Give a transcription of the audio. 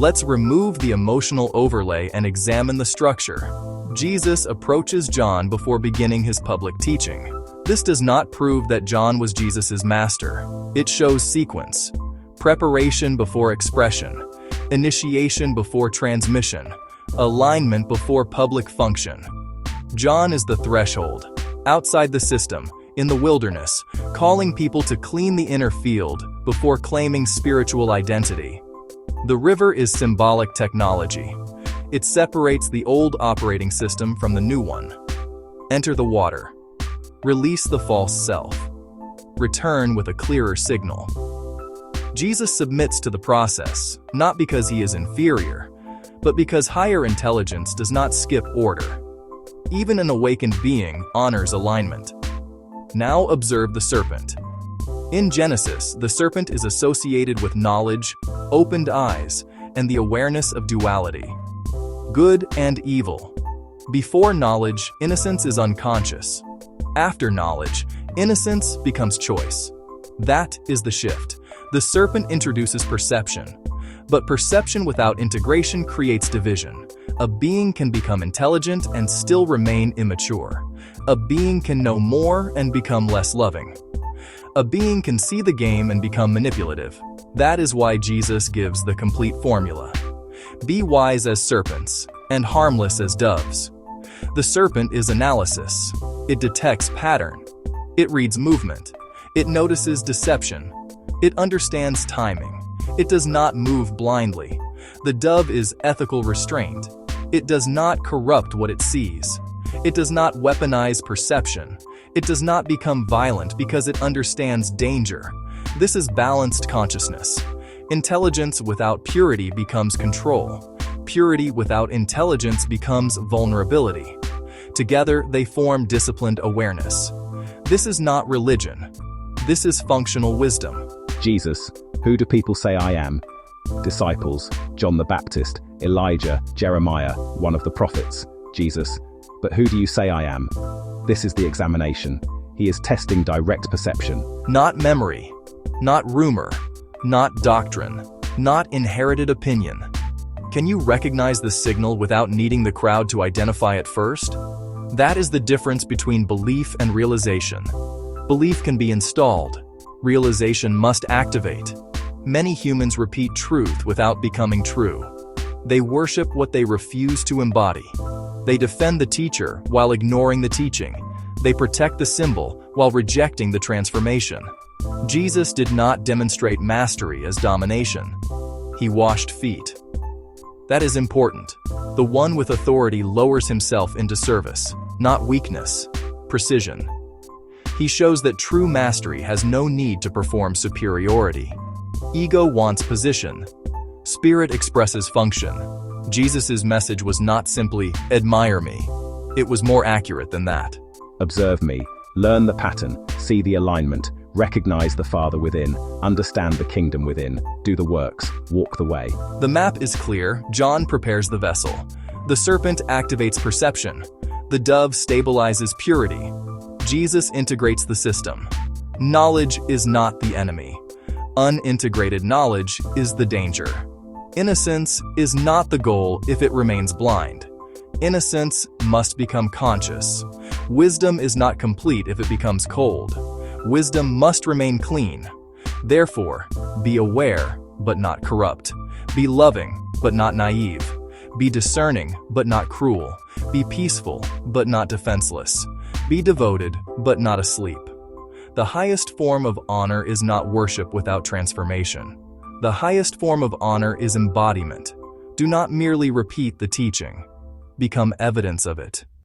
Let's remove the emotional overlay and examine the structure. Jesus approaches John before beginning his public teaching. This does not prove that John was Jesus' master. It shows sequence: preparation before expression, initiation before transmission, alignment before public function. John is the threshold, outside the system, in the wilderness, calling people to clean the inner field before claiming spiritual identity. The river is symbolic technology. It separates the old operating system from the new one. Enter the water. Release the false self. Return with a clearer signal. Jesus submits to the process, not because he is inferior, but because higher intelligence does not skip order. Even an awakened being honors alignment. Now observe the serpent. In Genesis, the serpent is associated with knowledge, opened eyes, and the awareness of duality. Good and evil. Before knowledge, innocence is unconscious. After knowledge, innocence becomes choice. That is the shift. The serpent introduces perception. But perception without integration creates division. A being can become intelligent and still remain immature. A being can know more and become less loving. A being can see the game and become manipulative. That is why Jesus gives the complete formula. Be wise as serpents, and harmless as doves. The serpent is analysis. It detects pattern. It reads movement. It notices deception. It understands timing. It does not move blindly. The dove is ethical restraint. It does not corrupt what it sees. It does not weaponize perception. It does not become violent because it understands danger. This is balanced consciousness. Intelligence without purity becomes control. Purity without intelligence becomes vulnerability. Together, they form disciplined awareness. This is not religion. This is functional wisdom. Jesus, who do people say I am? Disciples, John the Baptist, Elijah, Jeremiah, one of the prophets. Jesus, but who do you say I am? This is the examination. He is testing direct perception. Not memory, not rumor, not doctrine, not inherited opinion. Can you recognize the signal without needing the crowd to identify it first? That is the difference between belief and realization. Belief can be installed. Realization must activate. Many humans repeat truth without becoming true. They worship what they refuse to embody. They defend the teacher while ignoring the teaching. They protect the symbol while rejecting the transformation. Jesus did not demonstrate mastery as domination. He washed feet. That is important. The one with authority lowers himself into service, not weakness, precision. He shows that true mastery has no need to perform superiority. Ego wants position. Spirit expresses function. Jesus' message was not simply, admire me. It was more accurate than that. Observe me, learn the pattern, see the alignment, recognize the Father within, understand the kingdom within, do the works, walk the way. The map is clear. John prepares the vessel. The serpent activates perception. The dove stabilizes purity. Jesus integrates the system. Knowledge is not the enemy. Unintegrated knowledge is the danger. Innocence is not the goal if it remains blind. Innocence must become conscious. Wisdom is not complete if it becomes cold. Wisdom must remain clean. Therefore, be aware, but not corrupt. Be loving, but not naive. Be discerning, but not cruel. Be peaceful, but not defenseless. Be devoted, but not asleep. The highest form of honor is not worship without transformation. The highest form of honor is embodiment. Do not merely repeat the teaching. Become evidence of it.